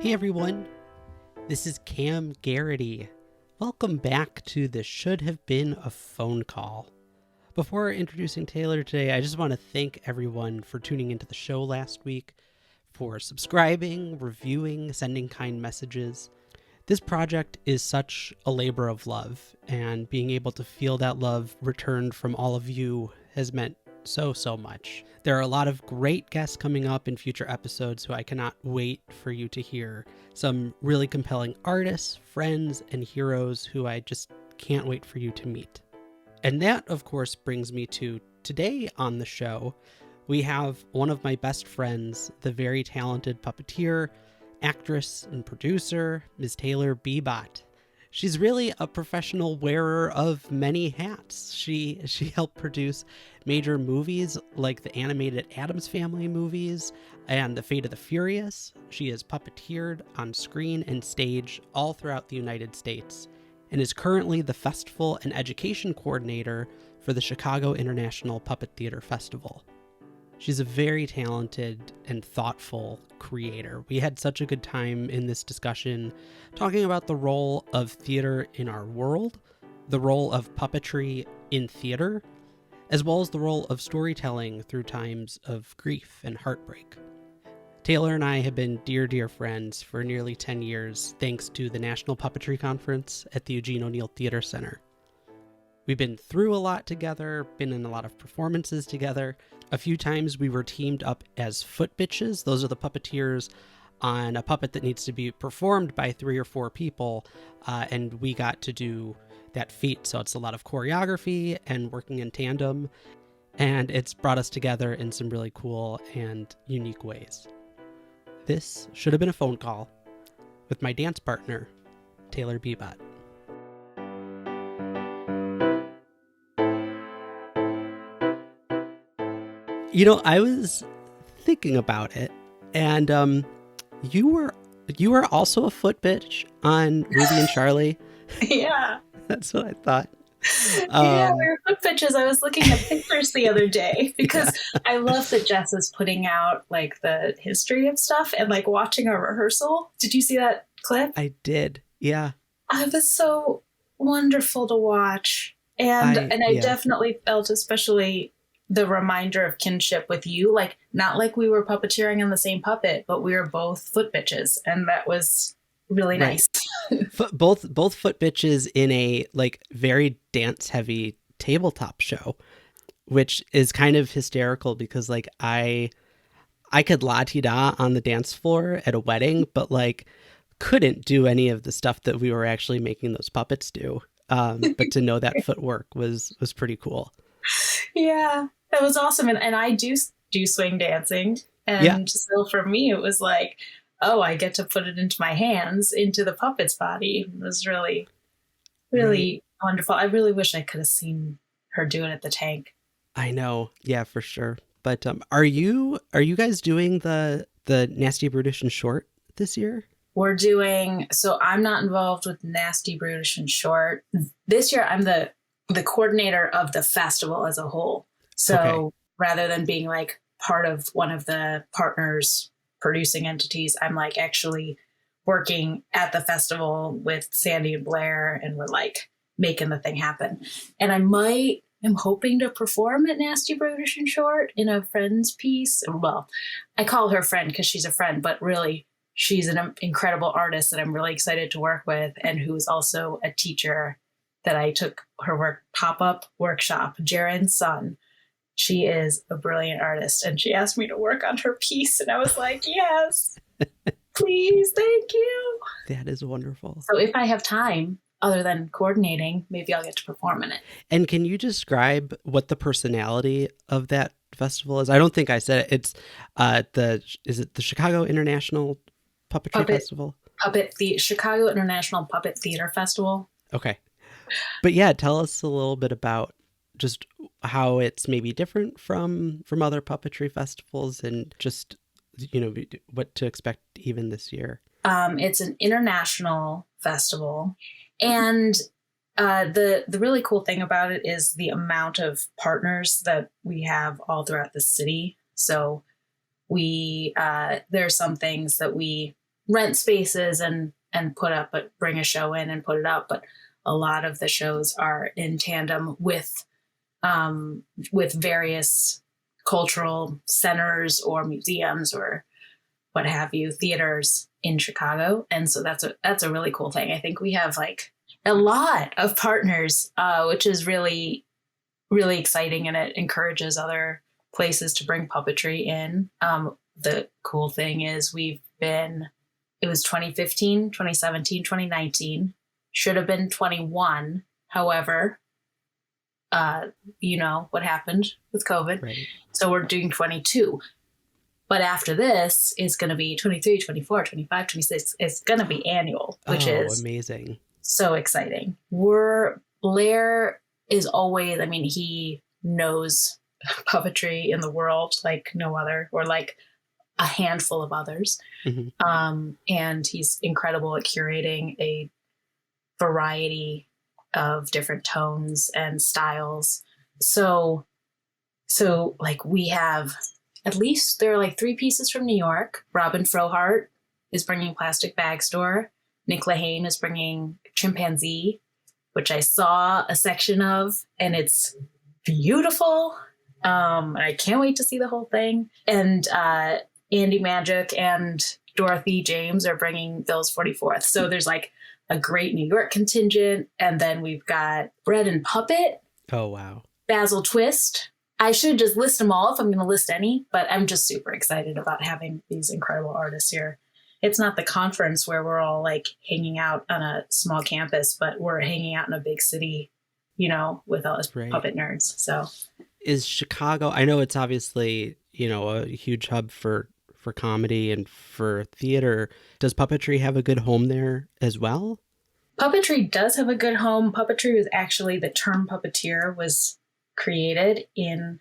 Hey everyone, this is Cam Garrity. Welcome back to This Should Have Been a Phone Call. Before introducing Taylor today, I just want to thank everyone for tuning into the show last week, for subscribing, reviewing, sending kind messages. This project is such a labor of love, and being able to feel that love returned from all of you has meant so much. There are a lot of great guests coming up in future episodes who I cannot wait for you to hear. Some really compelling artists, friends, and heroes who I just can't wait for you to meet. And that, of course, brings me to today on the show. We have one of my best friends, the very talented puppeteer, actress, and producer, Ms. Taylor Bibat. She's really a professional wearer of many hats. She helped produce major movies like the animated Addams Family movies and The Fate of the Furious. She has puppeteered on screen and stage all throughout the United States and is currently the festival and education coordinator for the Chicago International Puppet Theater Festival. She's a very talented and thoughtful creator. We had such a good time in this discussion talking about the role of theater in our world, the role of puppetry in theater, as well as the role of storytelling through times of grief and heartbreak. Taylor and I have been dear friends for nearly 10 years, thanks to the National Puppetry Conference at the Eugene O'Neill Theater Center. We've been through a lot together, been in a lot of performances together. A few times we were teamed up as foot bitches. Those are the puppeteers on a puppet that needs to be performed by 3 or 4 people, and we got to do that feat. So it's a lot of choreography and working in tandem, and it's brought us together in some really cool and unique ways. This should have been a phone call with my dance partner, Taylor Bibat. You know, I was thinking about it, and you were also a foot bitch on Ruby and Charlie. Yeah. That's what I thought. Yeah, we were foot bitches. I was looking at pictures the other day because I love that Jess is putting out like the history of stuff and like watching a rehearsal. Did you see that clip? I did. Yeah. It was so wonderful to watch. And I definitely felt especially the reminder of kinship with you, like not like we were puppeteering on the same puppet, but we were both foot bitches, and that was really nice. Both foot bitches in a like very dance heavy tabletop show, which is kind of hysterical because like I could la-ti-da on the dance floor at a wedding, but like couldn't do any of the stuff that we were actually making those puppets do. But to know that footwork was pretty cool. Yeah. That was awesome. And I do swing dancing. And so for me, it was like, oh, I get to put it into my hands, into the puppet's body. It was really wonderful. I really wish I could have seen her do it at the tank. I know. Yeah, for sure. But are you guys doing the Nasty Brutish and Short this year? We're doing, so I'm not involved with Nasty Brutish and Short. This year, I'm the coordinator of the festival as a whole. So rather than being like part of one of the partners producing entities, I'm like actually working at the festival with Sandy and Blair, and we're like making the thing happen. And I'm hoping to perform at Nasty Brutish and Short in a friend's piece. Well, I call her friend because she's a friend, but really she's an incredible artist that I'm really excited to work with, and who's also a teacher that I took her work pop-up workshop, Jaren's son. She is a brilliant artist, and she asked me to work on her piece, and I was like, yes, please, thank you. That is wonderful. So if I have time, other than coordinating, maybe I'll get to perform in it. And can you describe what the personality of that festival is? I don't think I said it. It's is it the Chicago International Puppetry Festival? Chicago International Puppet Theater Festival. Okay. But yeah, tell us a little bit about just how it's maybe different from other puppetry festivals, and just, you know, what to expect even this year. It's an international festival, and the really cool thing about it is the amount of partners that we have all throughout the city. So there are some things that we rent spaces and put up, but bring a show in and put it up. But a lot of the shows are in tandem with various cultural centers or museums or what have you, theaters in Chicago. And so that's a really cool thing. I think we have like a lot of partners, which is really, really exciting. And it encourages other places to bring puppetry in. The cool thing is it was 2015, 2017, 2019, should have been 21. However, you know what happened with COVID. Right. So we're doing 22. But after this is going to be 23, 24, 25, 26. It's going to be annual, which is amazing. So exciting. Blair is always, I mean, he knows puppetry in the world like no other, or like a handful of others. Mm-hmm. And he's incredible at curating a variety of different tones and styles. So like we have, at least there are like 3 pieces from New York. Robin Frohart is bringing Plastic Bag Store. Nick Lehane is bringing Chimpanzee, which I saw a section of, and it's beautiful. I can't wait to see the whole thing. And Andy Magic and Dorothy James are bringing Bill's 44th. So there's like a great New York contingent. And then we've got Bread and Puppet. Oh, wow. Basil Twist. I should just list them all if I'm going to list any, but I'm just super excited about having these incredible artists here. It's not the conference where we're all like hanging out on a small campus, but we're hanging out in a big city, you know, with all us puppet nerds. So is Chicago, I know it's obviously, you know, a huge hub for comedy and for theater. Does puppetry have a good home there as well? Puppetry does have a good home. Puppetry was actually, the term puppeteer was created in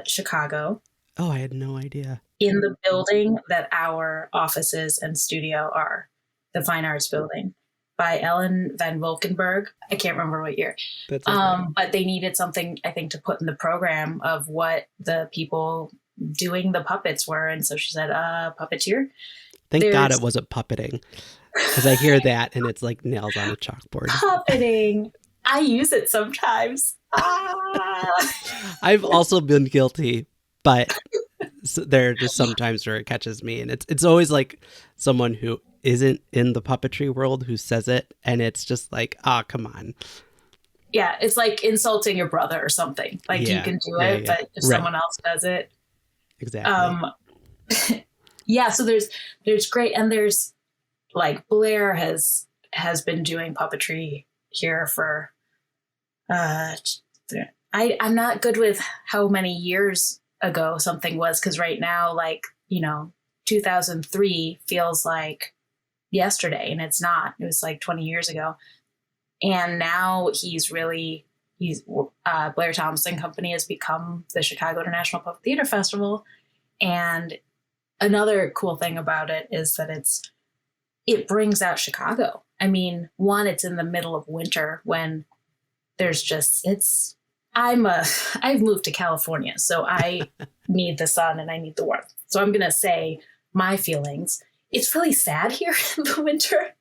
Chicago. Oh, I had no idea. In the building that our offices and studio are, the Fine Arts Building, by Ellen Van Valkenburg. I can't remember what year. That's okay. But they needed something, I think, to put in the program of what the people doing the puppets were. And so she said, puppeteer. Thank God it wasn't puppeting, because I hear that and it's like nails on a chalkboard. Puppeting. I use it sometimes. I've also been guilty, but there are just some times where it catches me, and it's always like someone who isn't in the puppetry world who says it, and it's just like, come on. Yeah, it's like insulting your brother or something. Like you can do it, but if someone else does it. Exactly. Yeah, so there's great, and there's like Blair has been doing puppetry here for I'm not good with how many years ago something was, because right now, like, you know, 2003 feels like yesterday, and it's not. It was like 20 years ago. And now Blair Thompson Company has become the Chicago International Puppet Theater Festival. And another cool thing about it is that it brings out Chicago. I mean, one, it's in the middle of winter when there's just, I've moved to California, so I need the sun and I need the warmth. So I'm going to say my feelings. It's really sad here in the winter.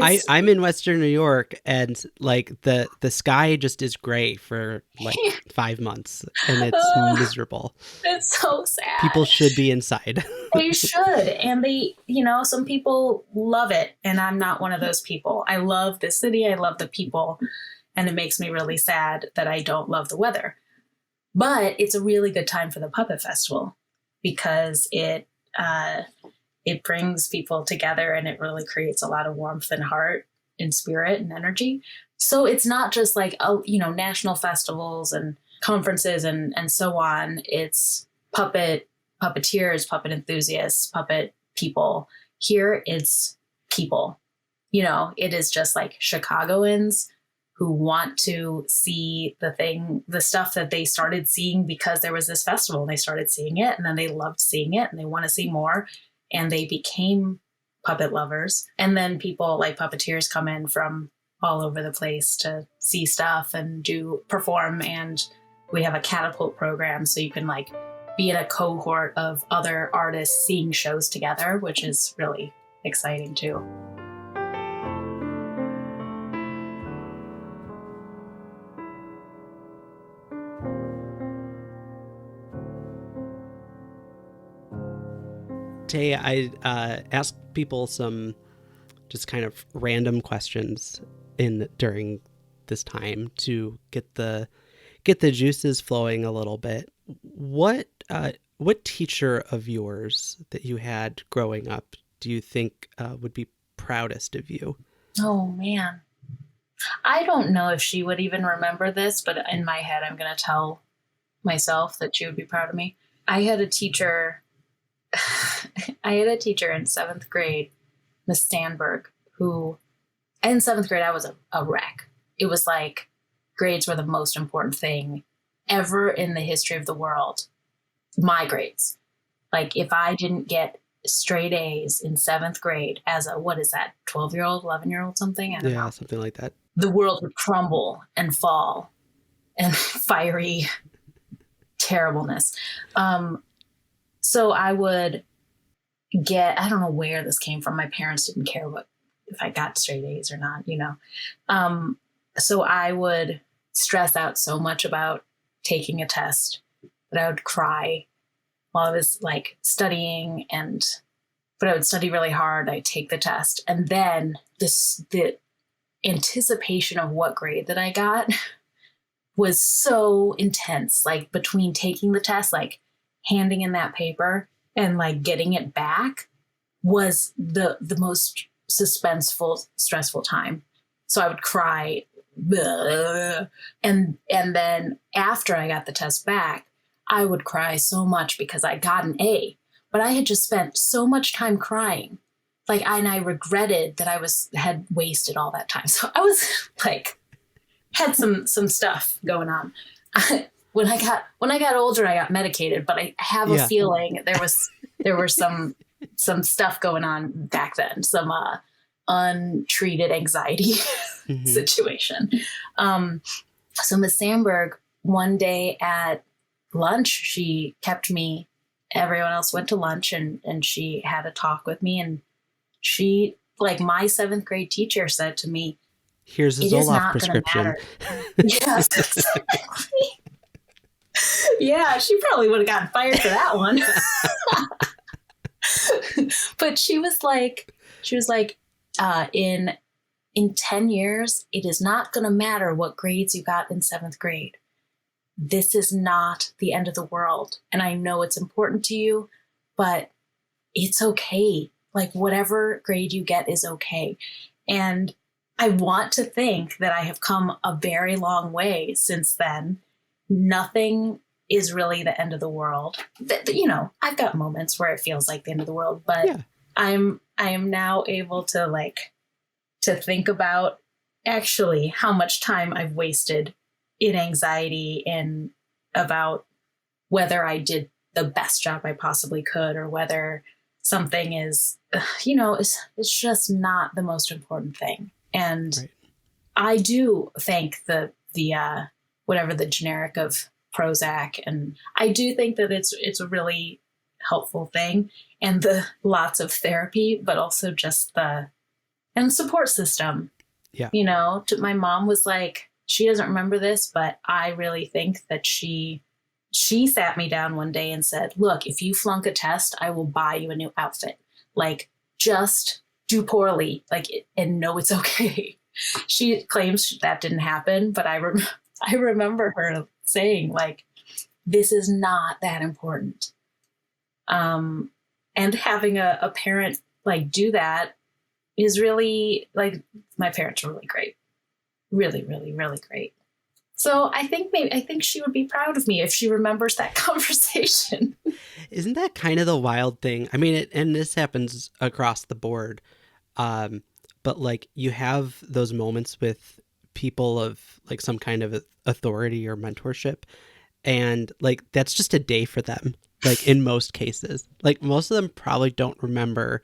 I'm in Western New York, and like the sky just is gray for like 5 months, and it's miserable. It's so sad. People should be inside. They should. And they, you know, some people love it, and I'm not one of those people. I love the city. I love the people. And it makes me really sad that I don't love the weather. But it's a really good time for the Puppet Festival, because it brings people together, and it really creates a lot of warmth and heart and spirit and energy. So it's not just like, national festivals and conferences and so on. It's puppeteers, puppet enthusiasts, puppet people. Here it's people. You know, it is just like Chicagoans who want to see the stuff that they started seeing because there was this festival, and they started seeing it, and then they loved seeing it, and they want to see more, and they became puppet lovers. And then people like puppeteers come in from all over the place to see stuff and perform. And we have a catapult program, so you can like be in a cohort of other artists seeing shows together, which is really exciting too. Tay, I asked people some just kind of random questions during this time to get the juices flowing a little bit. What teacher of yours that you had growing up do you think would be proudest of you? Oh man, I don't know if she would even remember this, but in my head, I'm going to tell myself that she would be proud of me. I had a teacher in 7th grade, Miss Sandberg, who in 7th grade, I was a wreck. It was like grades were the most important thing ever in the history of the world. My grades. Like if I didn't get straight A's in 7th grade as a, 12-year-old, 11-year-old, something? I don't know. Something like that. The world would crumble and fall and fiery terribleness. So I would I don't know where this came from. My parents didn't care if I got straight A's or not, So I would stress out so much about taking a test that I would cry while I was like studying, but I would study really hard. I'd take the test, and then the anticipation of what grade that I got was so intense. Like between taking the test, like handing in that paper and like getting it back was the most suspenseful, stressful time. So I would cry. And then after I got the test back, I would cry so much because I got an A, but I had just spent so much time crying. And I regretted that I had wasted all that time. So I was like, had some stuff going on. When I got older, I got medicated, but I have a feeling there was some stuff going on back then, some untreated anxiety situation. So Miss Sandberg, one day at lunch, she kept me. Everyone else went to lunch, and she had a talk with me, and she, like my 7th grade teacher, said to me, "Here's a Zoloft prescription." Yes, exactly. Yeah, she probably would have gotten fired for that one. But she was like, in 10 years, it is not going to matter what grades you got in 7th grade. This is not the end of the world. And I know it's important to you, but it's okay. Like whatever grade you get is okay. And I want to think that I have come a very long way since then. Nothing is really the end of the world. I've got moments where it feels like the end of the world, but I am now able to think about actually how much time I've wasted in anxiety and about whether I did the best job I possibly could, or whether something is, it's just not the most important thing. And right. I do thank the whatever the generic of Prozac, and I do think that it's a really helpful thing, and the lots of therapy, but also just the support system. Yeah. My mom was like, she doesn't remember this, but I really think that she sat me down one day and said, "Look, if you flunk a test, I will buy you a new outfit. Like, just do poorly, and know it's okay." She claims that didn't happen, but I remember her saying, this is not that important. And having a parent do that is really, my parents are really great. Really, really, really great. So I think she would be proud of me if she remembers that conversation. Isn't that kind of the wild thing? I mean, and this happens across the board. But you have those moments with people of some kind of authority or mentorship, and that's just a day for them. In most cases, most of them probably don't remember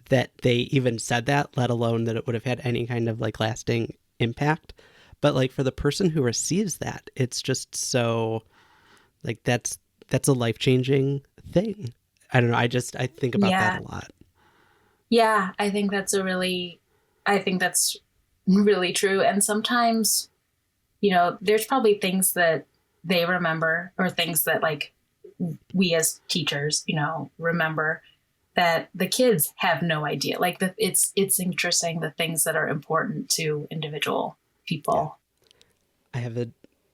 that they even said that, let alone that it would have had any kind of lasting impact. But for the person who receives that, it's just so that's that's a life-changing thing. I don't know. I think about that a lot. Yeah, I think that's really true. And sometimes, there's probably things that they remember or things that like we as teachers, remember that the kids have no idea. Like it's interesting, the things that are important to individual people. Yeah. I have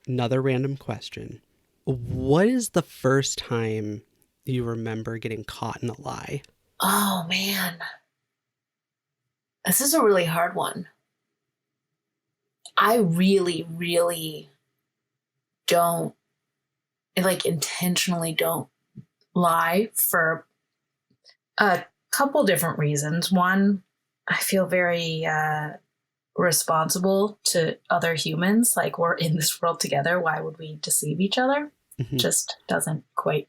another random question. What is the first time you remember getting caught in a lie? Oh man, this is a really hard one. I really, really don't intentionally don't lie for a couple different reasons. One, I feel very responsible to other humans. Like, we're in this world together. Why would we deceive each other? Mm-hmm. Just doesn't quite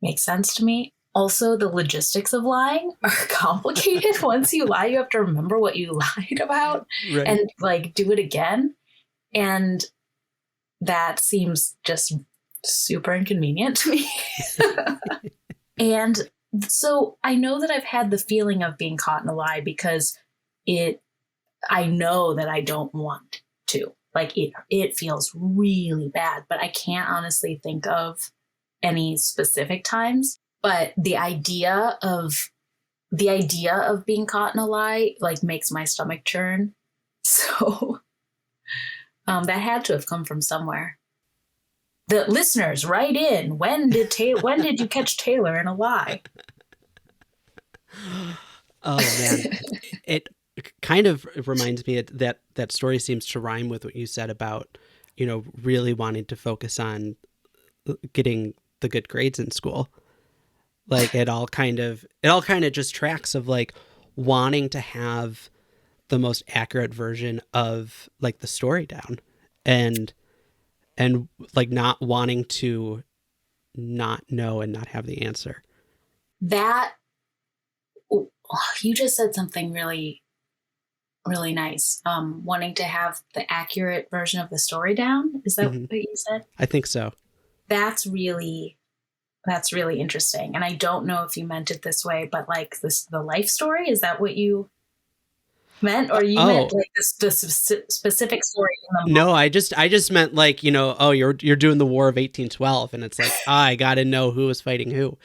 make sense to me. Also, the logistics of lying are complicated. Once you lie, you have to remember what you lied about and do it again. And that seems just super inconvenient to me. And so I know that I've had the feeling of being caught in a lie because I know that I don't want to. It feels really bad, but I can't honestly think of any specific times. But the idea of being caught in a lie makes my stomach churn. So that had to have come from somewhere. The listeners, write in. When did you catch Taylor in a lie? Oh man, it kind of reminds me that story seems to rhyme with what you said about, really wanting to focus on getting the good grades in school. It all kind of just tracks of wanting to have the most accurate version of the story down, and not wanting to not know and not have the answer. That you just said something really, really nice. Wanting to have the accurate version of the story down. Is that what you said? I think so. That's really interesting. And I don't know if you meant it this way, but the life story, is that what you meant? Or you meant the specific story in the No, I just meant you're doing the War of 1812, and it's I got to know who was fighting who.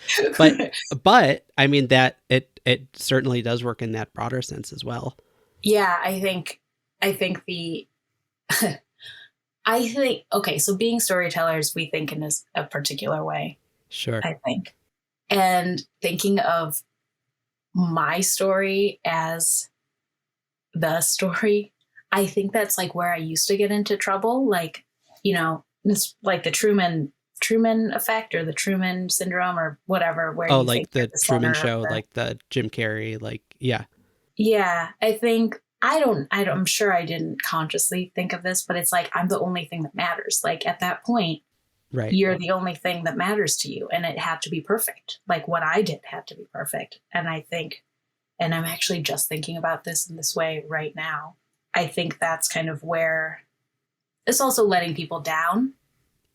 But I mean that it certainly does work in that broader sense as well. Yeah, I think okay, so being storytellers, we think in a particular way. Sure. I think. And thinking of my story as the story, I think that's where I used to get into trouble. It's the Truman effect or the Truman syndrome or whatever. Where you think the Truman Show, the Jim Carrey, yeah. Yeah, I think I'm sure I didn't consciously think of this, but it's I'm the only thing that matters. At that point, right, you're the only thing that matters to you, and it had to be perfect. What I did had to be perfect. And I think, and I'm actually just thinking about this in this way right now, I think that's kind of where it's also letting people down.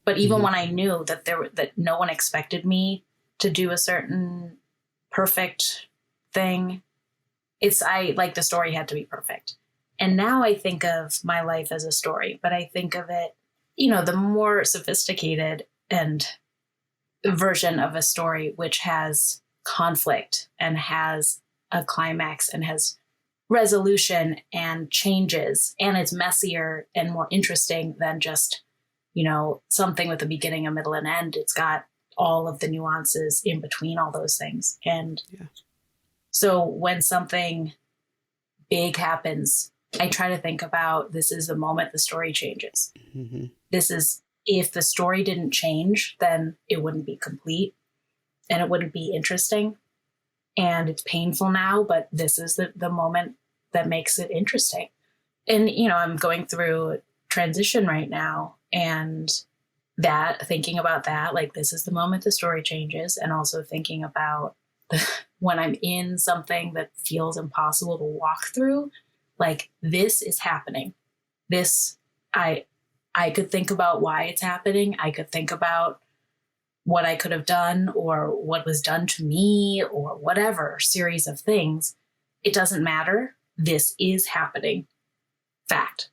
But even when I knew that that no one expected me to do a certain perfect thing, the story had to be perfect. And now I think of my life as a story, but I think of it, the more sophisticated and version of a story, which has conflict and has a climax and has resolution and changes, and it's messier and more interesting than just, something with a beginning, a middle, and end. It's got all of the nuances in between all those things. And so when something big happens, I try to think about, this is the moment the story changes. Mm-hmm. If the story didn't change, then it wouldn't be complete and it wouldn't be interesting. And it's painful now, but this is the moment that makes it interesting. And, I'm going through a transition right now, and thinking about that, this is the moment the story changes. And also thinking about when I'm in something that feels impossible to walk through, this is happening. I could think about why it's happening. I could think about what I could have done or what was done to me or whatever series of things. It doesn't matter. This is happening. Fact.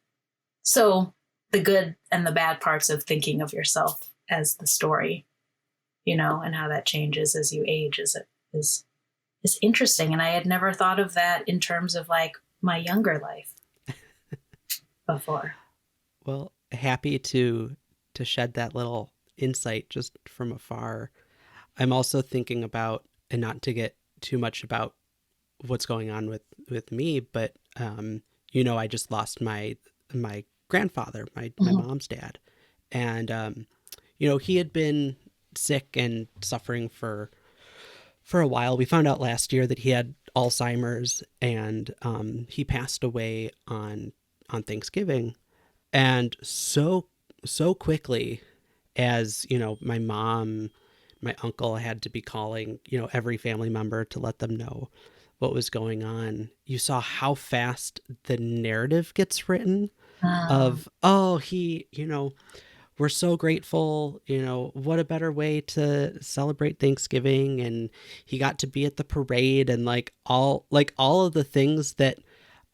So the good and the bad parts of thinking of yourself as the story, you know, and how that changes as you age is interesting. And I had never thought of that in terms of like my younger life before. Well, happy to shed that little insight just from afar. I'm also thinking about, and not to get too much about what's going on with me, but I just lost my grandfather, my mom's dad, and he had been sick and suffering for a while. We found out last year that he had Alzheimer's, and he passed away on Thanksgiving, and so quickly, as my mom, my uncle had to be calling every family member to let them know what was going on. You saw how fast the narrative gets written of, oh, he, we're so grateful, what a better way to celebrate Thanksgiving, and he got to be at the parade, and all of the things that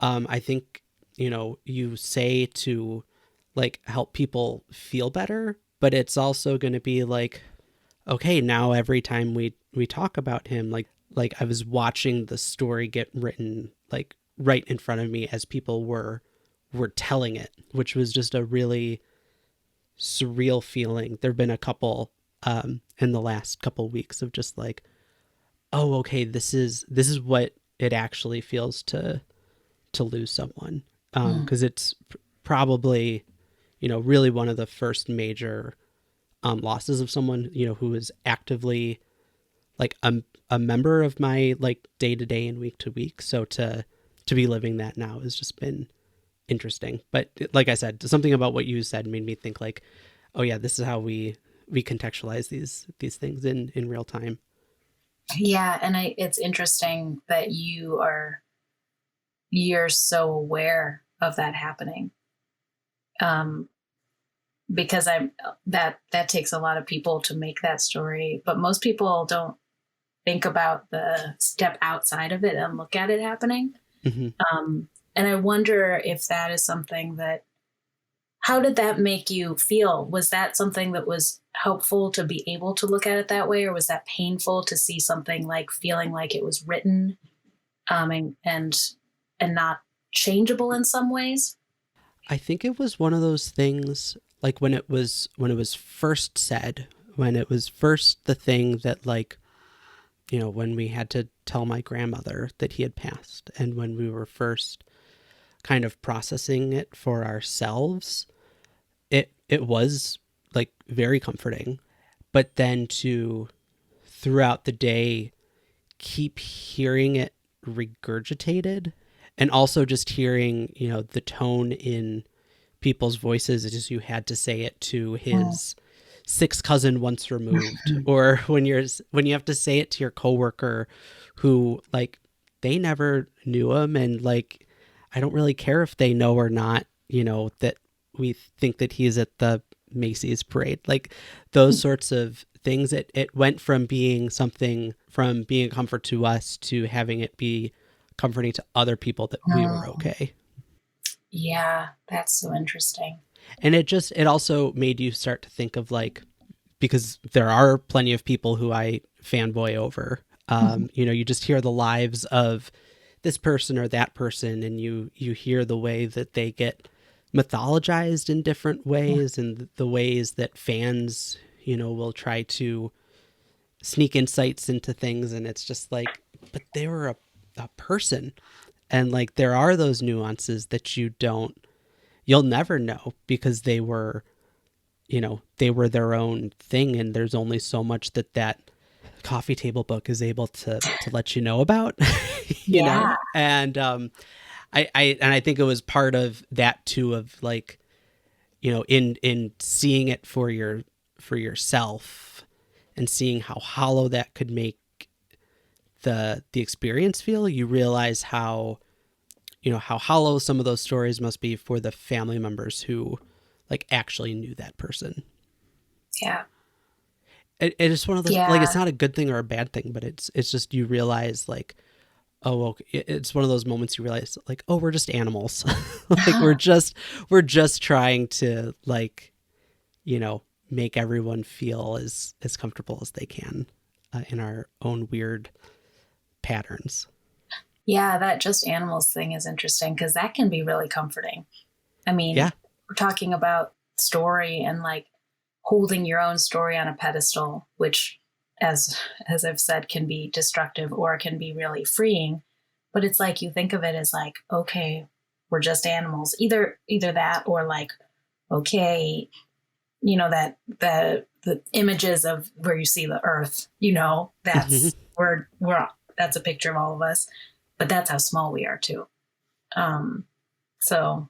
I think you say to help people feel better, but it's also going to be okay, now every time we talk about him, I was watching the story get written right in front of me as people were telling it, which was just a really surreal feeling. There've been a couple in the last couple weeks of just oh, okay, this is what it actually feels to lose someone, because it's probably really one of the first major losses of someone who is actively a member of my day to day and week to week. So to be living that now has just been interesting. But like I said, something about what you said made me think oh yeah, this is how we contextualize these things in real time. Yeah, and it's interesting that you're so aware of that happening. Because that takes a lot of people to make that story, but most people don't think about the step outside of it and look at it happening. Mm-hmm. And I wonder if that is something how did that make you feel? Was that something that was helpful to be able to look at it that way? Or was that painful to see something feeling like it was written, and not changeable in some ways? I think it was one of those things, when it was first said, when it was first the thing that when we had to tell my grandmother that he had passed, and when we were first kind of processing it for ourselves, it was very comforting. But then to throughout the day keep hearing it regurgitated, and also just hearing the tone in people's voices as you had to say it to his sixth cousin once removed, or when you have to say it to your coworker who they never knew him, and I don't really care if they know or not, that we think that he's at the Macy's parade, those sorts of things. It went from being a comfort to us to having it be comforting to other people that we were okay. Yeah, that's so interesting. And it also made you start to think of because there are plenty of people who I fanboy over, you just hear the lives of this person or that person, and you hear the way that they get mythologized in different ways, and the ways that fans, will try to sneak insights into things. And it's just but they were a person. And there are those nuances that you'll never know, because they were their own thing. And there's only so much that coffee table book is able to let you know about, you know? And, I think it was part of that too, of in seeing it for yourself, and seeing how hollow that could make the experience feel. You realize how hollow some of those stories must be for the family members who actually knew that person. Yeah. it's one of those, like, it's not a good thing or a bad thing, but it's just, you realize like, oh, okay, it's one of those moments you realize like, oh, we're just animals. Like we're just trying to, like, make everyone feel as comfortable as they can in our own weird patterns. Yeah, that just animals thing is interesting because that can be really comforting. I mean, Yeah. we're talking about story and like holding your own story on a pedestal, which, as I've said, can be destructive or can be really freeing. But it's like you think of it as like, okay, we're just animals. Either that or like, okay, that the images of where you see the earth, that's we're that's a picture of all of us, but that's how small we are too. So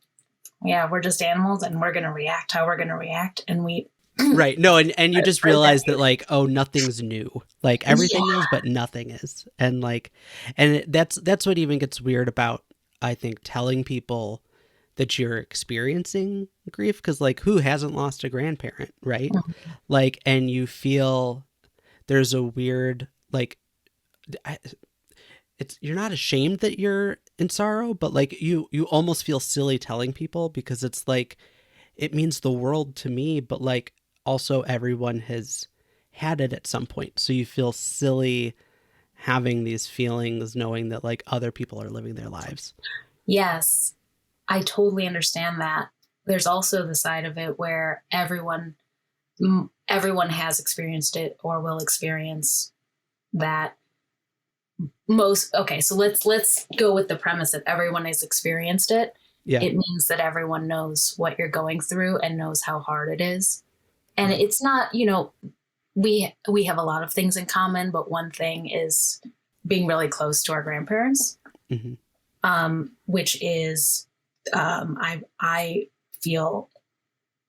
yeah, we're just animals and we're going to react how we're going to react. And we, right. No. And you just realize that like, oh, nothing's new. Like everything is, but nothing is. And like, and that's what even gets weird about, I think, telling people that you're experiencing grief. Cause like, who hasn't lost a grandparent, right? Mhm. Like, and you feel there's a weird, like, you're not ashamed that you're in sorrow, but like you almost feel silly telling people because it's like, it means the world to me, but like also everyone has had it at some point. So you feel silly having these feelings, knowing that like other people are living their lives. Yes, I totally understand that. There's also the side of it where everyone has experienced it or will experience that. So let's go with the premise that everyone has experienced it. Yeah. It means that everyone knows what you're going through and knows how hard it is. And it's not, we have a lot of things in common, but one thing is being really close to our grandparents, which is, I feel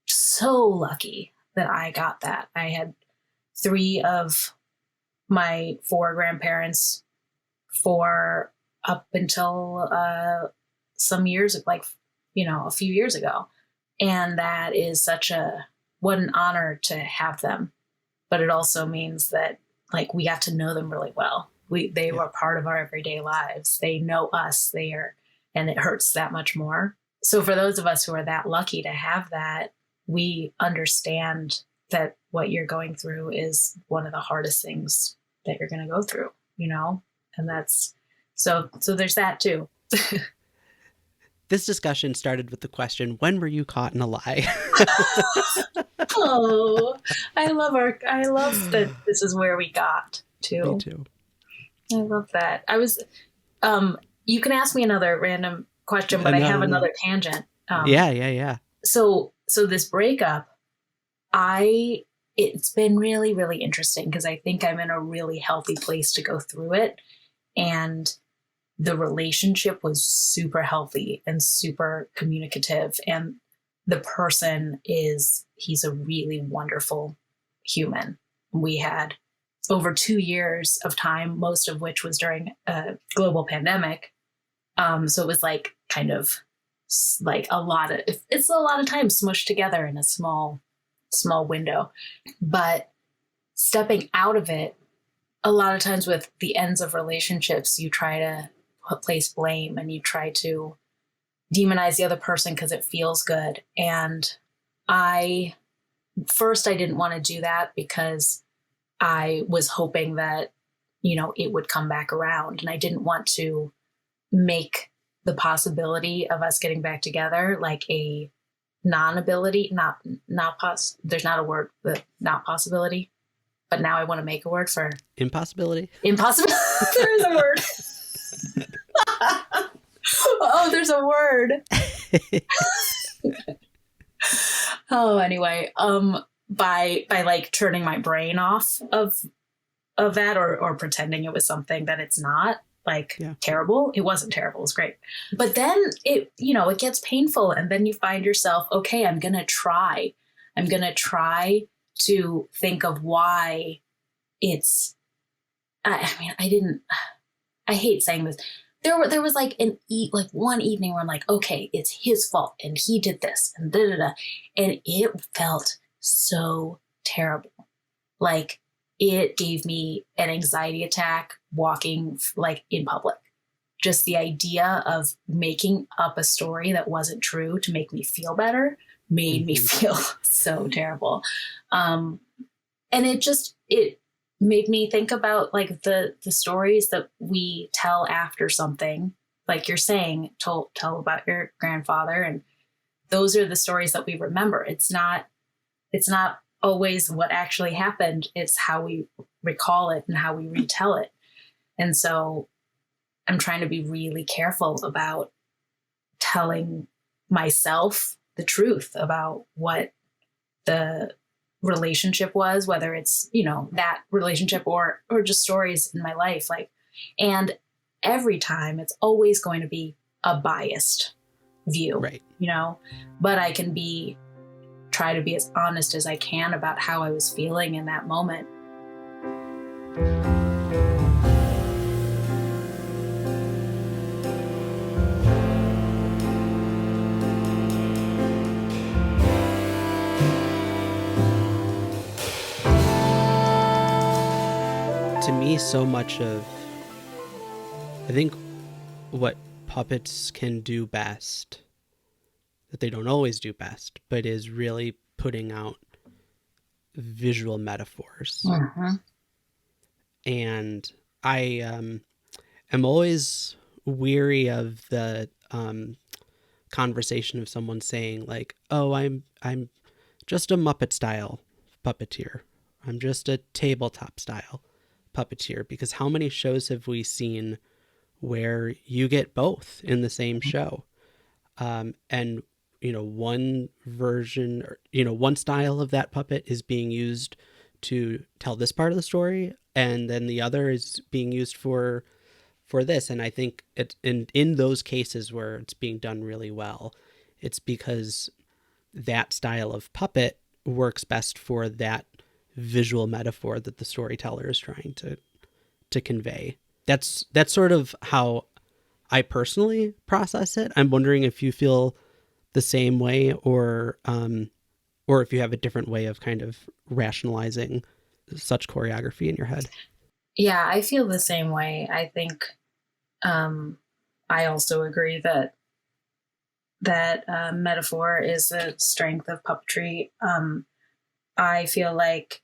so lucky that I got that. I had 3 of my 4 grandparents for up until some years, like, a few years ago. And that is what an honor to have them. But it also means that like we got to know them really well. They were part of our everyday lives. They know us. And it hurts that much more. So for those of us who are that lucky to have that, we understand that what you're going through is one of the hardest things that you're going to go through, and that's so there's that too. This discussion started with the question, when were you caught in a lie? Oh, I love that this is where we got to. Me too. I love that. I was, you can ask me another random question, but I have another tangent. Yeah. So this breakup, it's been really, really interesting because I think I'm in a really healthy place to go through it. And the relationship was super healthy and super communicative. And the person he's a really wonderful human. We had over 2 years of time, most of which was during a global pandemic. So it was like kind of like it's a lot of time smushed together in a small window. But stepping out of it, a lot of times with the ends of relationships, you try to place blame and you try to demonize the other person because it feels good. And I didn't want to do that because I was hoping that, it would come back around. And I didn't want to make the possibility of us getting back together like a non-ability, there's not a word, but not possibility. But now I want to make a word for impossibility. Impossible. There is a word. Oh, there's a word. Oh, anyway, by like turning my brain off of that or pretending it was something that it's not, like terrible. It wasn't terrible. It was great. But then it gets painful. And then you find yourself, okay, I'm going to try to think of why it's, I hate saying this. There was like one evening where I'm like, okay, it's his fault and he did this and da da da. And it felt so terrible. Like it gave me an anxiety attack walking like in public. Just the idea of making up a story that wasn't true to make me feel better made me feel so terrible. And it made me think about like the stories that we tell after something, like you're saying, tell about your grandfather. And those are the stories that we remember. It's not always what actually happened. It's how we recall it and how we retell it. And so I'm trying to be really careful about telling myself the truth about what the relationship was, whether it's, that relationship or just stories in my life. Like, and every time it's always going to be a biased view, right? But I can try to be as honest as I can about how I was feeling in that moment. To me, so much of, I think, what puppets can do best, that they don't always do best, but is really putting out visual metaphors. Mm-hmm. And I am always weary of the conversation of someone saying like, "Oh, I'm just a Muppet style puppeteer. I'm just a tabletop style puppeteer," because how many shows have we seen where you get both in the same show? And one version, or one style of that puppet is being used to tell this part of the story, and then the other is being used for this. And I think it's in those cases where it's being done really well, it's because that style of puppet works best for that visual metaphor that the storyteller is trying to convey. That's sort of how I personally process it. I'm wondering if you feel the same way, or if you have a different way of kind of rationalizing such choreography in your head. Yeah, I feel the same way. I think I also agree that metaphor is the strength of puppetry. I feel like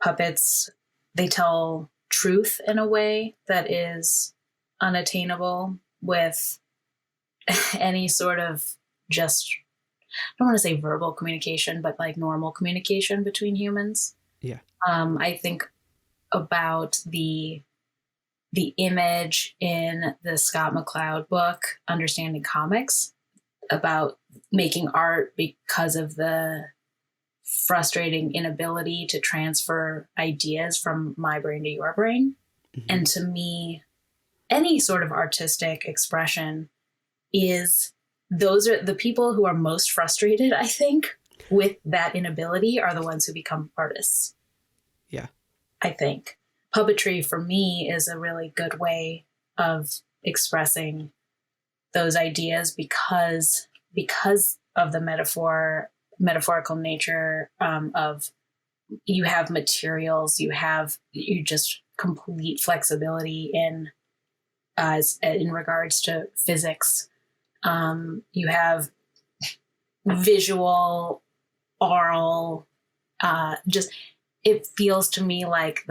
puppets, they tell truth in a way that is unattainable with any sort of just, I don't want to say verbal communication, but like normal communication between humans. Yeah. I think about the image in the Scott McCloud book, Understanding Comics, about making art because of the frustrating inability to transfer ideas from my brain to your brain. Mm-hmm. And to me, any sort of artistic expression those are the people who are most frustrated, I think, with that inability are the ones who become artists. Yeah. I think puppetry for me is a really good way of expressing those ideas because of the metaphorical nature of, you have materials, you just complete flexibility in regards to physics. You have visual, oral, just, it feels to me like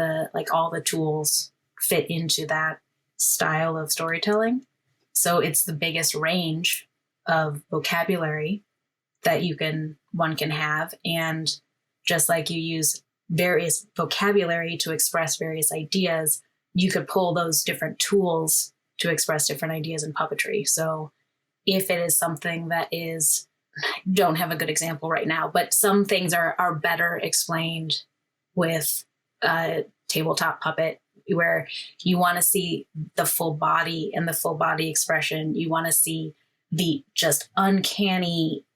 all the tools fit into that style of storytelling. So it's the biggest range of vocabulary that one can have. And just like you use various vocabulary to express various ideas, you could pull those different tools to express different ideas in puppetry. So if it is something that is, don't have a good example right now, but some things are better explained with a tabletop puppet, where you want to see the full body and the full body expression. You want to see the just uncanny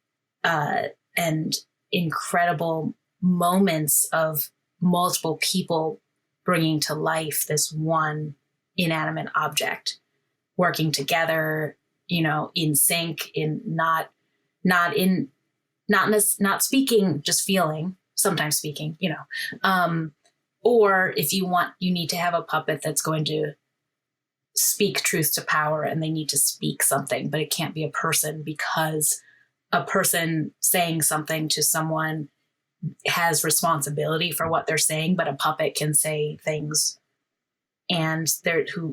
and incredible moments of multiple people bringing to life this one inanimate object, working together, in sync, in not speaking, just feeling, sometimes speaking, or if you need to have a puppet that's going to speak truth to power, and they need to speak something, but it can't be a person, because a person saying something to someone has responsibility for what they're saying, but a puppet can say things, and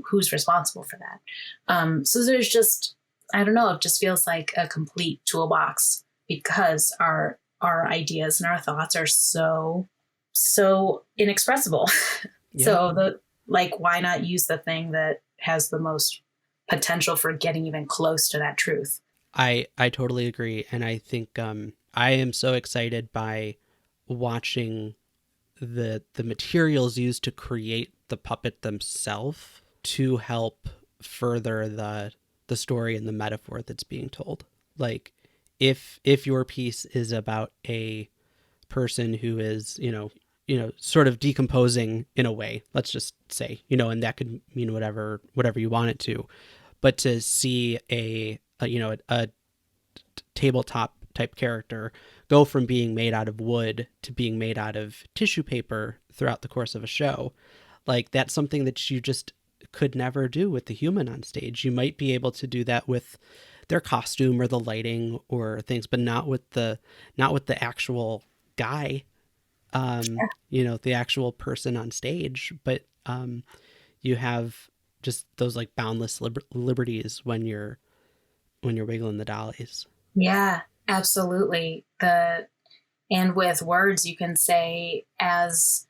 who's responsible for that? So there's just, I don't know, it just feels like a complete toolbox, because our ideas and our thoughts are so inexpressible. Yeah. So why not use the thing that has the most potential for getting even close to that truth? I totally agree. And I think I am so excited by watching the materials used to create the puppet themselves to help further the story and the metaphor that's being told. Like if your piece is about a person who is, sort of decomposing in a way, let's just say, and that could mean whatever you want it to, but to see a tabletop type character go from being made out of wood to being made out of tissue paper throughout the course of a show, like that's something that you just could never do with the human on stage. You might be able to do that with their costume or the lighting or things, but not with the actual guy, the actual person on stage. But you have just those like boundless liberties when you're wiggling the dollies. Yeah, absolutely. And with words, you can say, as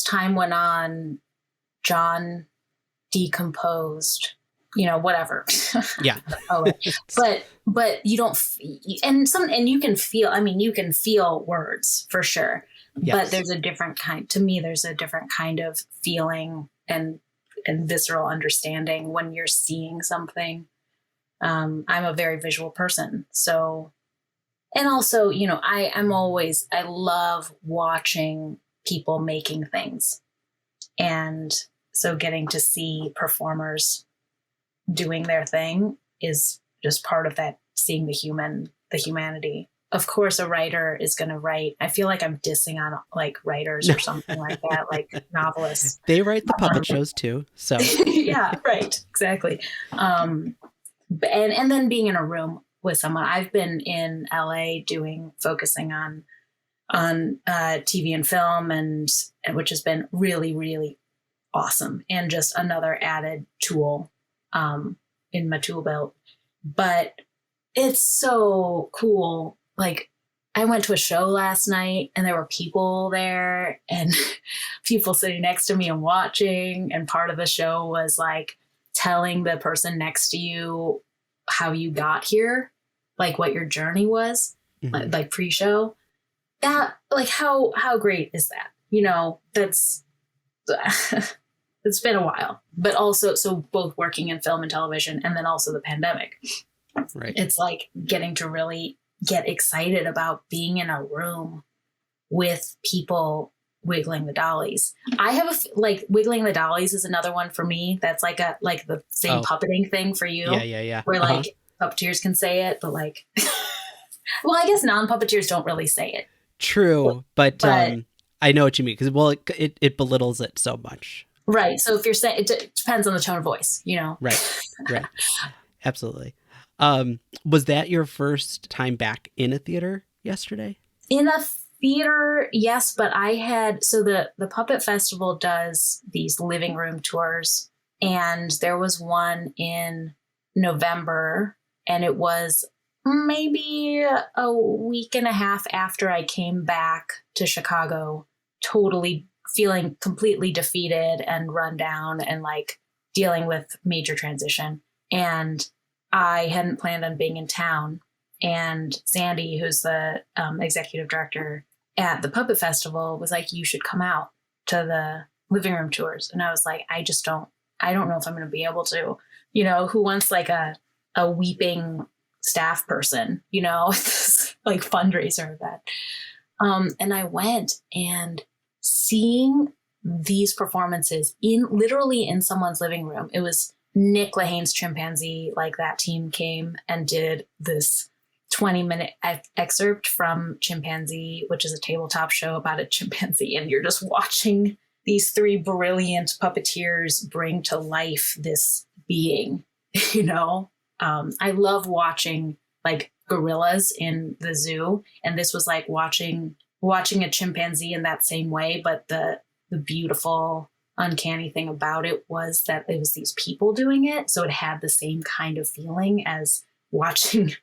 time went on, John decomposed, whatever. Yeah. but you don't, and you can feel words for sure. Yes. But there's a different kind, to me, there's a different kind of feeling and visceral understanding when you're seeing something. I'm a very visual person. So, and also, I love watching people making things. And so getting to see performers doing their thing is just part of that, seeing the humanity. Of course, a writer is going to write. I feel like I'm dissing on like writers or something like that, like novelists. They write the puppet shows too. So yeah, right. Exactly. And then being in a room with someone. I've been in LA focusing on TV and film, and which has been really, really awesome, and just another added tool in my tool belt. But it's so cool. Like, I went to a show last night and there were people there and people sitting next to me and watching. And part of the show was like telling the person next to you how you got here, like what your journey was, like pre-show. That, like, how great is that? That's it's been a while, but also, so both working in film and television, and then also the pandemic. Right. It's like getting to really get excited about being in a room with people wiggling the dollies. I have wiggling the dollies is another one for me. That's like the same puppeting thing for you. Yeah. Where like puppeteers can say it, but like, well, I guess non-puppeteers don't really say it. True. But I know what you mean. Because, it belittles it so much. Right. So if you're saying, it depends on the tone of voice, Right. Absolutely. Was that your first time back in a theater yesterday? In a theater, yes, but I had, so the Puppet Festival does these living room tours, and there was one in November, and it was maybe a week and a half after I came back to Chicago, totally feeling completely defeated and run down and like dealing with major transition. And I hadn't planned on being in town. And Sandy, who's the executive director at the Puppet Festival, was like, you should come out to the living room tours. And I was like, I don't know if I'm going to be able to, who wants like a weeping staff person, like fundraiser of that. And I went, and seeing these performances literally in someone's living room. It was Nick Lahane's Chimpanzee, like that team came and did this 20-minute excerpt from Chimpanzee, which is a tabletop show about a chimpanzee. And you're just watching these three brilliant puppeteers bring to life this being, you know? I love watching like gorillas in the zoo. And this was like watching a chimpanzee in that same way. But the beautiful, uncanny thing about it was that it was these people doing it. So it had the same kind of feeling as watching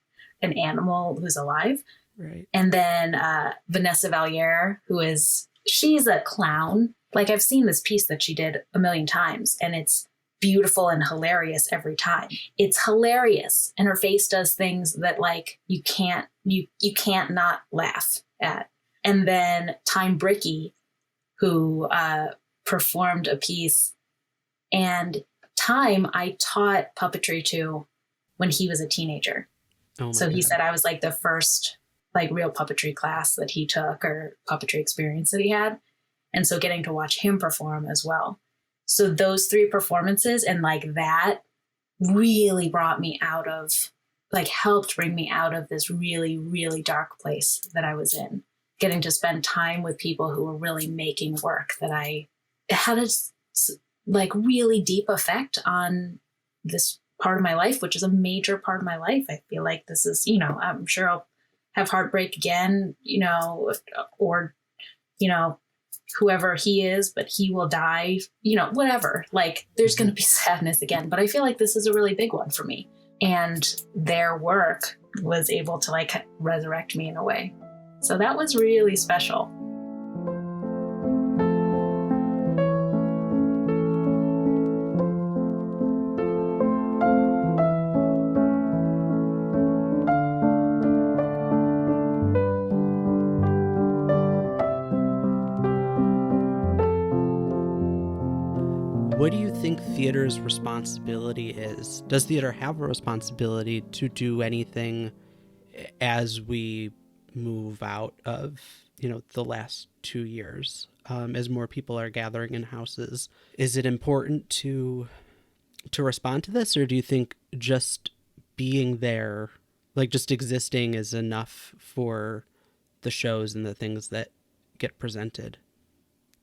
an animal who's alive. Right. And then Vanessa Valliere, she's a clown. Like I've seen this piece that she did a million times, and it's beautiful and hilarious every time. It's hilarious. And her face does things that like you can't not laugh at. And then Time Bricky, who performed a piece, and Time I taught puppetry to when he was a teenager. Oh so he God. said I was like the first like real puppetry class that he took or puppetry experience that he had. And so getting to watch him perform as well. So those three performances and like that really brought me out of, like helped bring me out of this really, really dark place that I was in. Getting to spend time with people who were really making work that it had a like really deep effect on this part of my life, which is a major part of my life. I feel like this is, you know, I'm sure I'll have heartbreak again, you know, or, you know, whoever he is, but he will die, you know, whatever. Like there's going to be sadness again, but I feel like this is a really big one for me. And their work was able to like resurrect me in a way. So that was really special. What do you think theater's responsibility is? Does theater have a responsibility to do anything as we move out of, you know, the last 2 years, as more people are gathering in houses? Is it important to respond to this, or do you think just being there, like just existing, is enough for the shows and the things that get presented?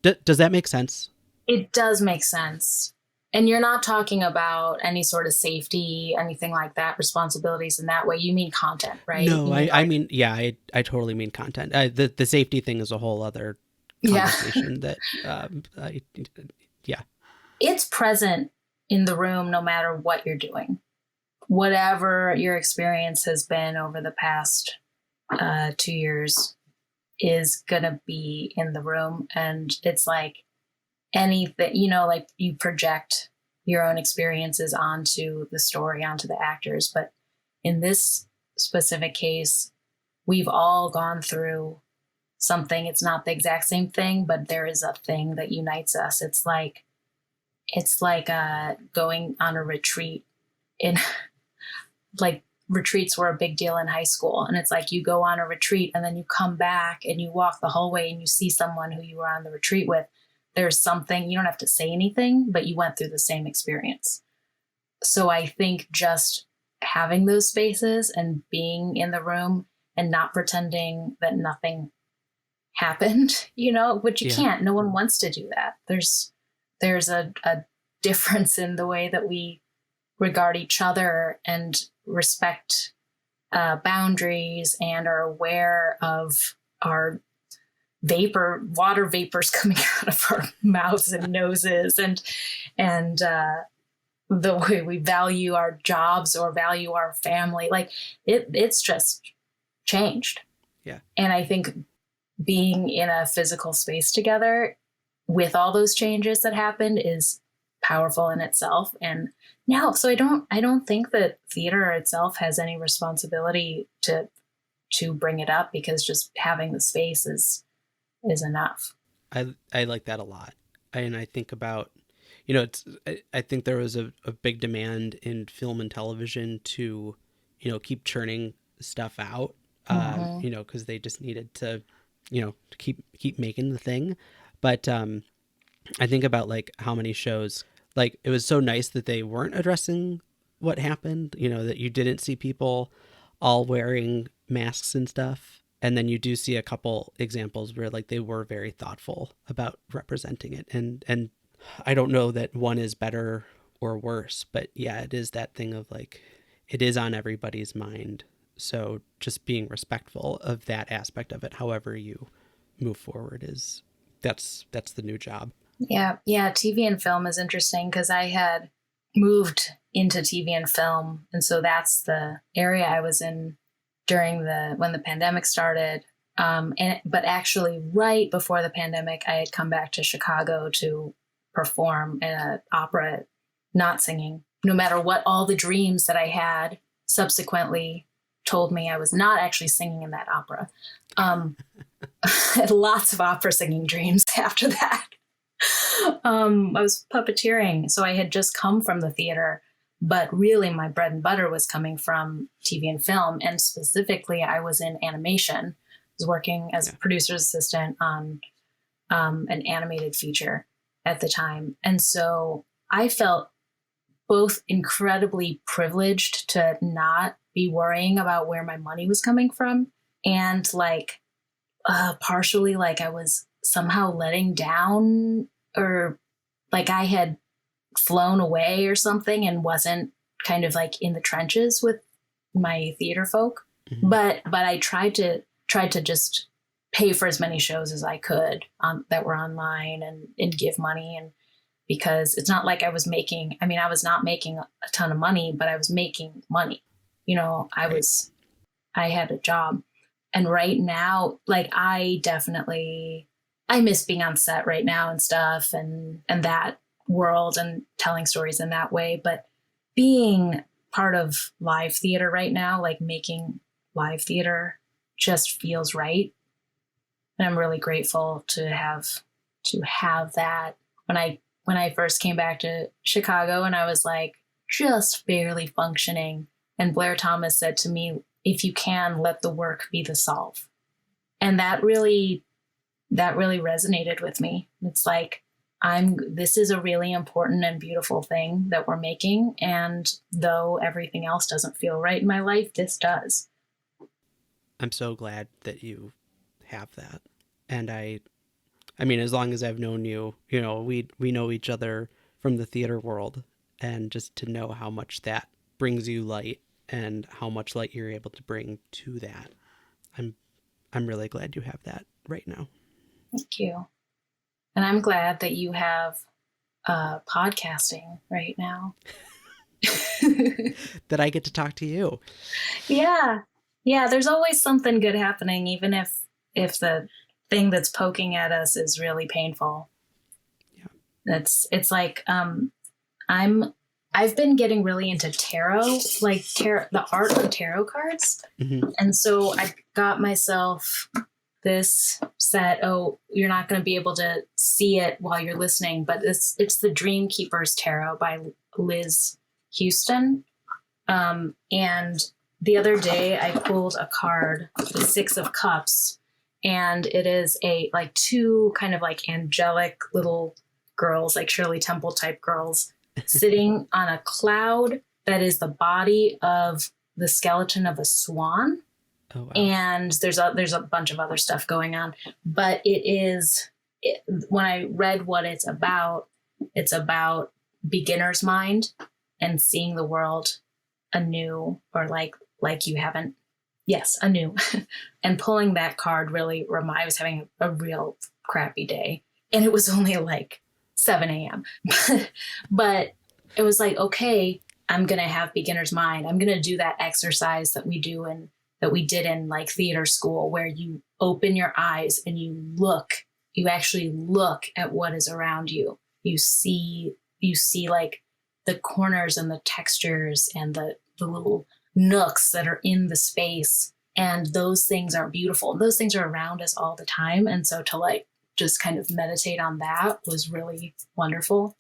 Does that make sense? It does make sense. And you're not talking about any sort of safety, anything like that, responsibilities in that way. You mean content, right? No, mean, I mean, yeah, I totally mean content. The safety thing is a whole other conversation that, yeah. It's present in the room no matter what you're doing. Whatever your experience has been over the past 2 years is going to be in the room. And it's like, anything, you know, like you project your own experiences onto the story, onto the actors. But in this specific case, we've all gone through something. It's not the exact same thing, but there is a thing that unites us. It's like going on a retreat in like retreats were a big deal in high school. And it's like you go on a retreat and then you come back and you walk the hallway and you see someone who you were on the retreat with. There's something, you don't have to say anything, but you went through the same experience. So I think just having those spaces and being in the room and not pretending that nothing happened, you know, which you can't. No one wants to do that. There's a difference in the way that we regard each other and respect boundaries and are aware of our water vapors coming out of our mouths and noses, and the way we value our jobs or value our family. Like it's just changed. Yeah. And I think being in a physical space together with all those changes that happened is powerful in itself. And now, so I don't think that theater itself has any responsibility to bring it up, because just having the space is enough. I like that a lot. And I think about, you know, I think there was a big demand in film and television to, you know, keep churning stuff out, you know, because they just needed to, you know, to keep making the thing. But I think about like how many shows, like it was so nice that they weren't addressing what happened, you know, that you didn't see people all wearing masks and stuff. And then you do see a couple examples where like they were very thoughtful about representing it. And I don't know that one is better or worse, but yeah, it is that thing of like, it is on everybody's mind. So just being respectful of that aspect of it, however you move forward, is that's the new job. Yeah. TV and film is interesting because I had moved into TV and film. And so that's the area I was in when the pandemic started. But actually right before the pandemic, I had come back to Chicago to perform in an opera, not singing, no matter what all the dreams that I had subsequently told me I was not actually singing in that opera. I had lots of opera singing dreams after that. I was puppeteering. So I had just come from the theater, but really my bread and butter was coming from TV and film. And specifically, I was in animation. I was working as a producer's assistant on an animated feature at the time. And so I felt both incredibly privileged to not be worrying about where my money was coming from, and like partially like I was somehow letting down, or like I had flown away or something and wasn't kind of like in the trenches with my theater folk. Mm-hmm. But I tried to just pay for as many shows as I could that were online and give money. And because it's not like I was not making a ton of money, but I was making money. You know, I had a job. And right now, like I miss being on set right now and stuff and that world and telling stories in that way. But being part of live theater right now, like making live theater, just feels right. And I'm really grateful to have that. When I first came back to Chicago and I was like just barely functioning, and Blair Thomas said to me, if you can, let the work be the solve. And that really resonated with me. It's like, this is a really important and beautiful thing that we're making. And though everything else doesn't feel right in my life, this does. I'm so glad that you have that. And I mean, as long as I've known you, you know, we know each other from the theater world, and just to know how much that brings you light and how much light you're able to bring to that. I'm really glad you have that right now. Thank you. And I'm glad that you have podcasting right now. That I get to talk to you. Yeah. Yeah. There's always something good happening, even if the thing that's poking at us is really painful. Yeah. It's like, I've been getting really into tarot, the art of tarot cards. Mm-hmm. And so I got myself this set. Oh, you're not going to be able to see it while you're listening, but it's the Dream Keepers Tarot by Liz Houston. And the other day I pulled a card, the Six of Cups, and it is two kind of like angelic little girls, like Shirley Temple type girls, sitting on a cloud that is the body of the skeleton of a swan. Oh, wow. And there's a bunch of other stuff going on, but when I read what it's about beginner's mind and seeing the world anew, or like you haven't. Yes, anew. And pulling that card really I was having a real crappy day, and it was only like 7 a.m. But it was like, okay, I'm going to have beginner's mind. I'm going to do that exercise that we did in like theater school, where you open your eyes and you actually look at what is around you. You see like the corners and the textures and the little nooks that are in the space. And those things are beautiful. Those things are around us all the time. And so to like just kind of meditate on that was really wonderful.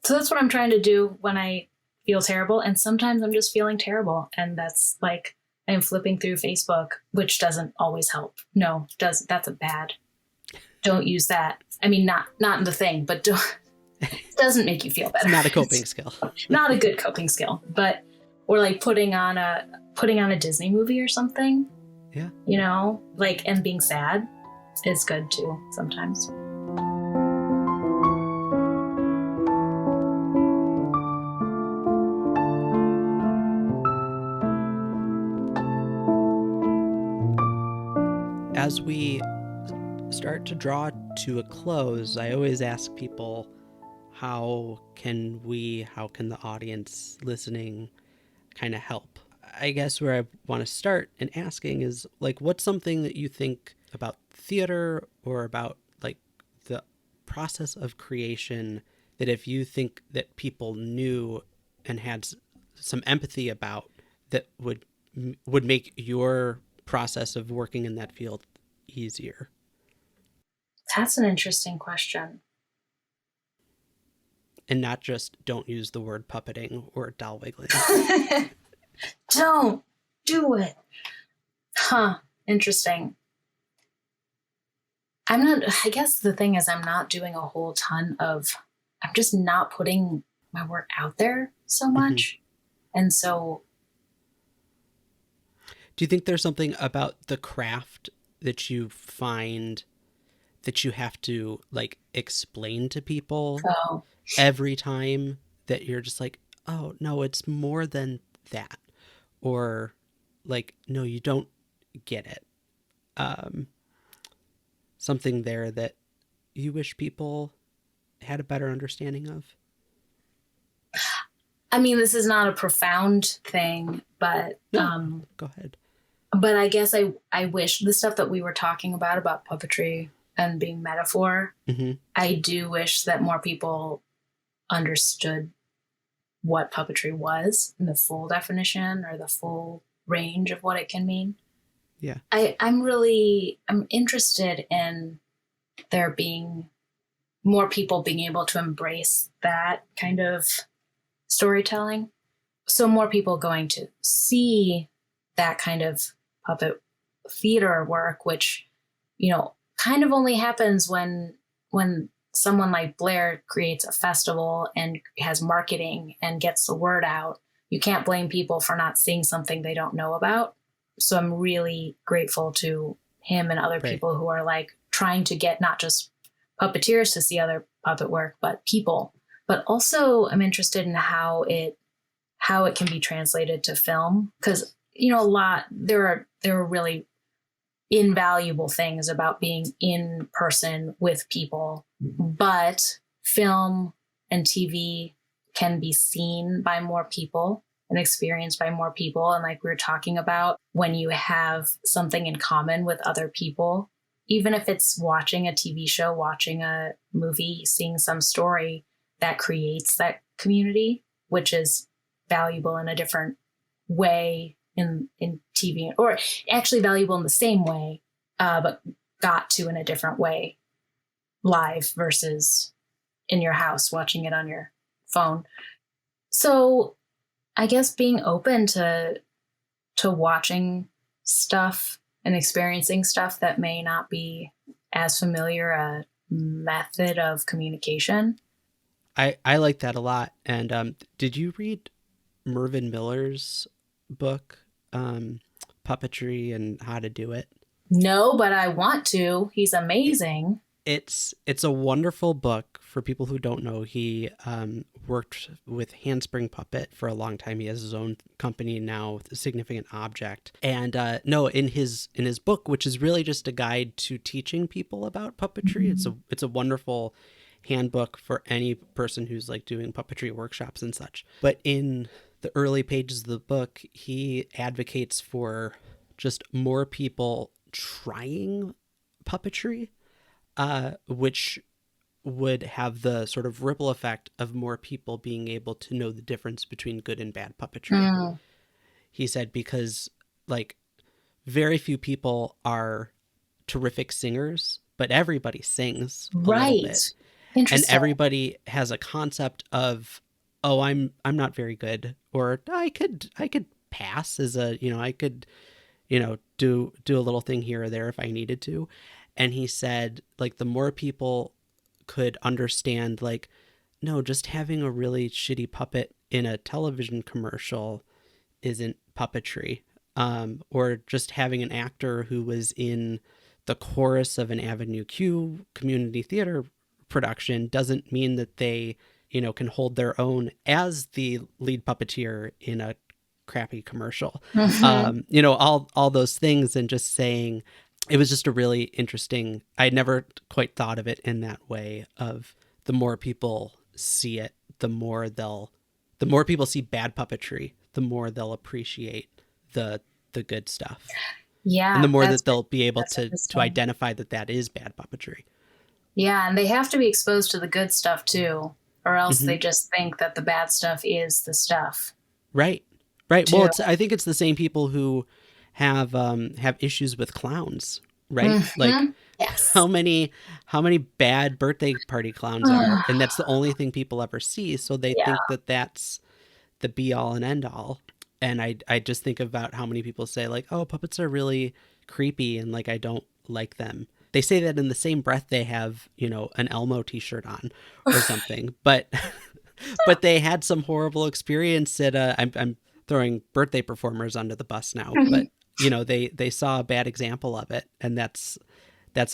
So that's what I'm trying to do when I feel terrible. And sometimes I'm just feeling terrible. And that's like, I'm flipping through Facebook, which doesn't always help. No, that's a bad. Don't use that. I mean, not in the thing, but doesn't make you feel better. It's not a coping skill. Not a good coping skill, or like putting on a Disney movie or something. Yeah. You know, like, and being sad is good too sometimes. As we start to draw to a close, I always ask people, how can the audience listening kind of help? I guess where I want to start in asking is, like, what's something that you think about theater or about like the process of creation that if you think that people knew and had some empathy about, that would make your process of working in that field easier? That's an interesting question. And not just don't use the word puppeting or doll wiggling. Don't do it. Huh. Interesting. I guess the thing is, I'm not doing a whole ton of, I'm just not putting my work out there so much. Mm-hmm. And so. Do you think there's something about the craft that you find that you have to like explain to people every time, that you're just like, oh no, it's more than that, or like, no, you don't get it? Something there that you wish people had a better understanding of? I mean, this is not a profound thing, but no, go ahead. But I guess I wish the stuff that we were talking about puppetry and being metaphor, mm-hmm. I do wish that more people understood what puppetry was in the full definition or the full range of what it can mean. Yeah. I'm interested in there being more people being able to embrace that kind of storytelling. So more people going to see that kind of puppet theater work, which, you know, kind of only happens when someone like Blair creates a festival and has marketing and gets the word out. You can't blame people for not seeing something they don't know about. So I'm really grateful to him and other people who are like trying to get not just puppeteers to see other puppet work, but people. But also I'm interested in how it can be translated to film, because, you know, there are really invaluable things about being in person with people, but film and TV can be seen by more people and experienced by more people. And like we were talking about, when you have something in common with other people, even if it's watching a TV show, watching a movie, seeing some story, that creates that community, which is valuable in a different way in TV, or actually valuable in the same way, but got to in a different way live versus in your house watching it on your phone. So I guess being open to watching stuff and experiencing stuff that may not be as familiar a method of communication. I like that a lot. And did you read Mervyn Miller's book, Puppetry and How to Do It? No, but I want to. He's amazing. It's a wonderful book. For people who don't know, he worked with Handspring Puppet for a long time. He has his own company now, Significant Object. And in his book, which is really just a guide to teaching people about puppetry, mm-hmm. it's a wonderful handbook for any person who's like doing puppetry workshops and such. But in the early pages of the book, he advocates for just more people trying puppetry, which would have the sort of ripple effect of more people being able to know the difference between good and bad puppetry. Mm. He said, because like very few people are terrific singers, but everybody sings a little bit. And everybody has a concept of, oh, I'm not very good, or I could pass as a, you know, I could, you know, do a little thing here or there if I needed to. And he said, like, the more people could understand, like, no, just having a really shitty puppet in a television commercial isn't puppetry. or just having an actor who was in the chorus of an Avenue Q community theater production doesn't mean that they, can hold their own as the lead puppeteer in a crappy commercial. All those things, and just saying, it was just a really interesting, I never quite thought of it in that way, of the more people see it, the more people see bad puppetry, the more they'll appreciate the good stuff. Yeah. And the more that they'll be able to identify that is bad puppetry. Yeah. And they have to be exposed to the good stuff too, or else they just think that the bad stuff is the stuff. Right. Too. Well, I think it's the same people who have issues with clowns, right? Like, yes. how many bad birthday party clowns are, and that's the only thing people ever see. So they think that that's the be all and end all. And I just think about how many people say, like, oh, puppets are really creepy and like I don't like them. They say that in the same breath they have, an Elmo t-shirt on or something. but they had some horrible experience at I'm throwing birthday performers under the bus now, but they saw a bad example of it, and that's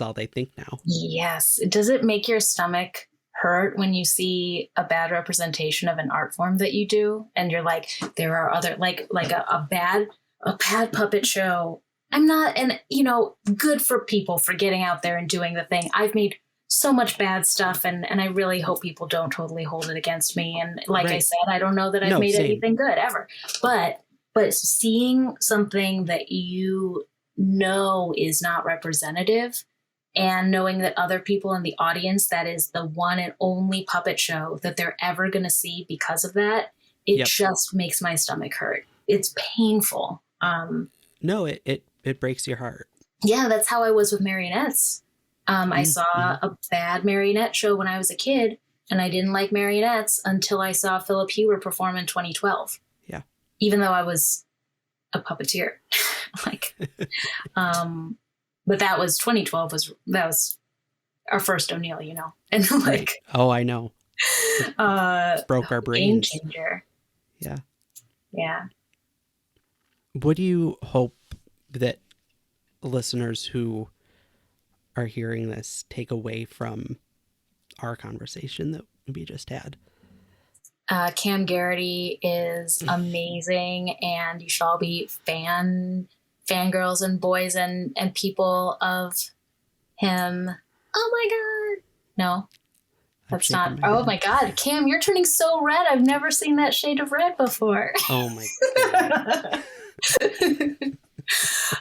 all they think now. Yes. Does it make your stomach hurt when you see a bad representation of an art form that you do, and you're like, there are other like a bad puppet show? I'm not, and good for people for getting out there and doing the thing. I've made so much bad stuff, and I really hope people don't totally hold it against me. And like I said, I don't know that I've made anything good ever, but seeing something that is not representative, and knowing that other people in the audience, that is the one and only puppet show that they're ever going to see because of that, it just makes my stomach hurt. It's painful. No, it breaks your heart. Yeah, that's how I was with marionettes. I saw a bad marionette show when I was a kid, and I didn't like marionettes until I saw Philip Hewer perform in 2012. Yeah. Even though I was a puppeteer. But that was 2012 that was our first O'Neill, and right. Oh, I know. Broke our brains. Game changer. Yeah. Yeah. What do you hope that listeners who are hearing this take away from our conversation that we just had? Cam Garrity is amazing, and you should all be fangirls and boys and people of him. Oh my God. No, that's not. Oh my God. Cam, you're turning so red. I've never seen that shade of red before. Oh my God.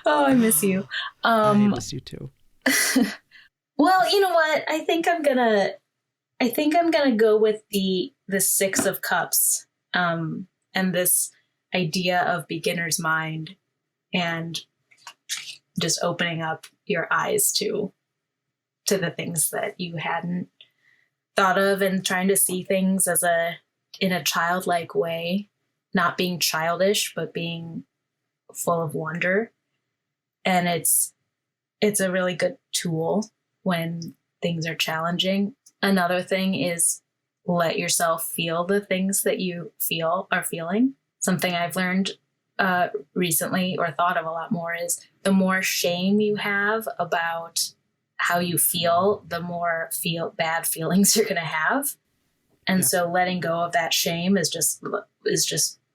Oh, I miss you. I miss you too. Well, you know what? I think I'm gonna go with the Six of Cups, and this idea of beginner's mind, and just opening up your eyes to the things that you hadn't thought of, and trying to see things in a childlike way, not being childish, but being full of wonder. And it's a really good tool when things are challenging. Another thing is let yourself feel the things that you are feeling. Something I've learned recently, or thought of a lot more, is the more shame you have about how you feel, the more bad feelings you're going to have. And so letting go of that shame is just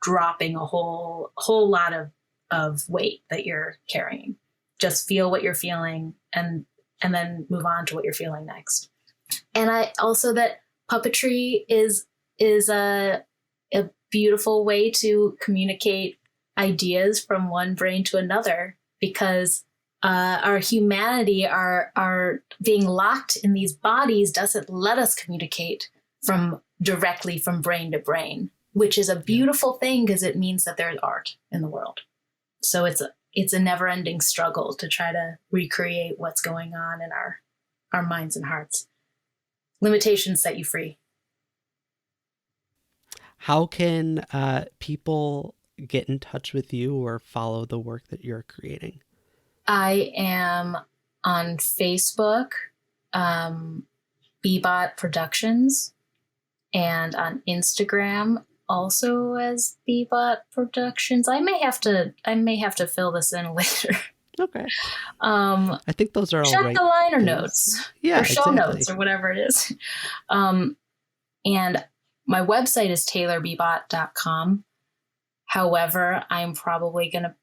dropping a whole lot of weight that you're carrying. Just feel what you're feeling, and then move on to what you're feeling next. And I also, that puppetry is a beautiful way to communicate ideas from one brain to another, because our humanity, our being locked in these bodies doesn't let us communicate directly from brain to brain, which is a beautiful thing, because it means that there's art in the world. So it's a never-ending struggle to try to recreate what's going on in our minds and hearts. Limitations set you free. How can people get in touch with you or follow the work that you're creating? I am on Facebook, Bibat Productions, and on Instagram, also as Bibat Productions. I may have to fill this in later. Okay. I think those are all check right. The liner things. notes. Yeah, or show exactly. notes or whatever it is. And my website is taylorbibat.com. However, I'm probably going to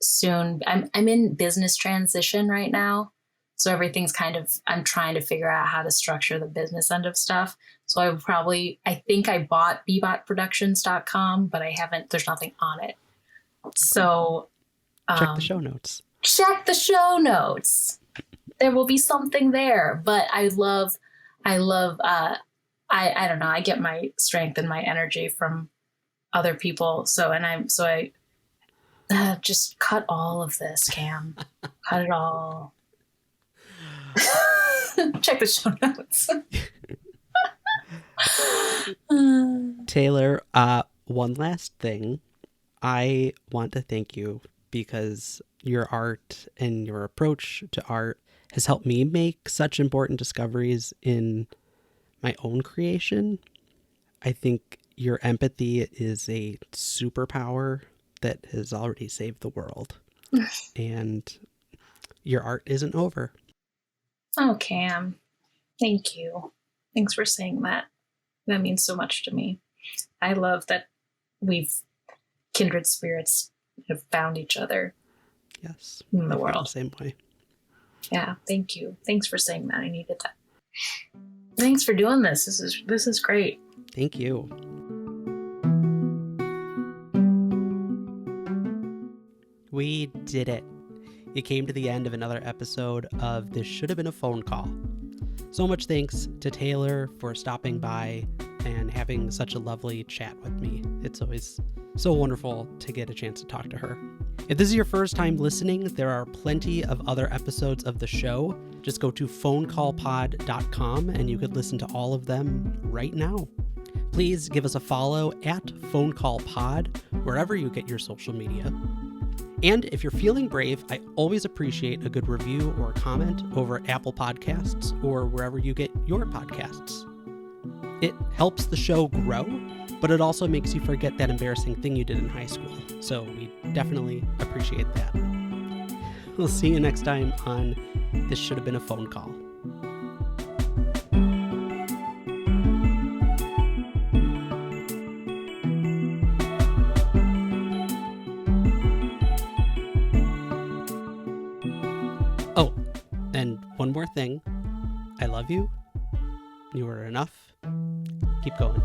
soon, I'm in business transition right now. So everything's I'm trying to figure out how to structure the business end of stuff. So I think I bought bibatproductions.com, but I haven't, there's nothing on it. So check the show notes. Check the show notes. There will be something there. But I don't know. I get my strength and my energy from other people. I just cut all of this, Cam. Cut it all. Check the show notes. Taylor, one last thing. I want to thank you because your art and your approach to art has helped me make such important discoveries in my own creation. I think your empathy is a superpower that has already saved the world. And your art isn't over. Oh, Cam. Thank you. Thanks for saying that. That means so much to me. I love that we've kindred spirits have found each other. Yes. In the world. The same way. Yeah, thank you. Thanks for saying that. I needed that. Thanks for doing this. This is great. Thank you. We did it. You came to the end of another episode of This Should Have Been a Phone Call. So much thanks to Taylor for stopping by and having such a lovely chat with me. It's always so wonderful to get a chance to talk to her. If this is your first time listening, there are plenty of other episodes of the show. Just go to phonecallpod.com and you could listen to all of them right now. Please give us a follow at phonecallpod wherever you get your social media. And if you're feeling brave, I always appreciate a good review or comment over at Apple Podcasts or wherever you get your podcasts. It helps the show grow, but it also makes you forget that embarrassing thing you did in high school. So we definitely appreciate that. We'll see you next time on This Should Have Been a Phone Call. Oh, and one more thing. I love you. You are enough. Keep going.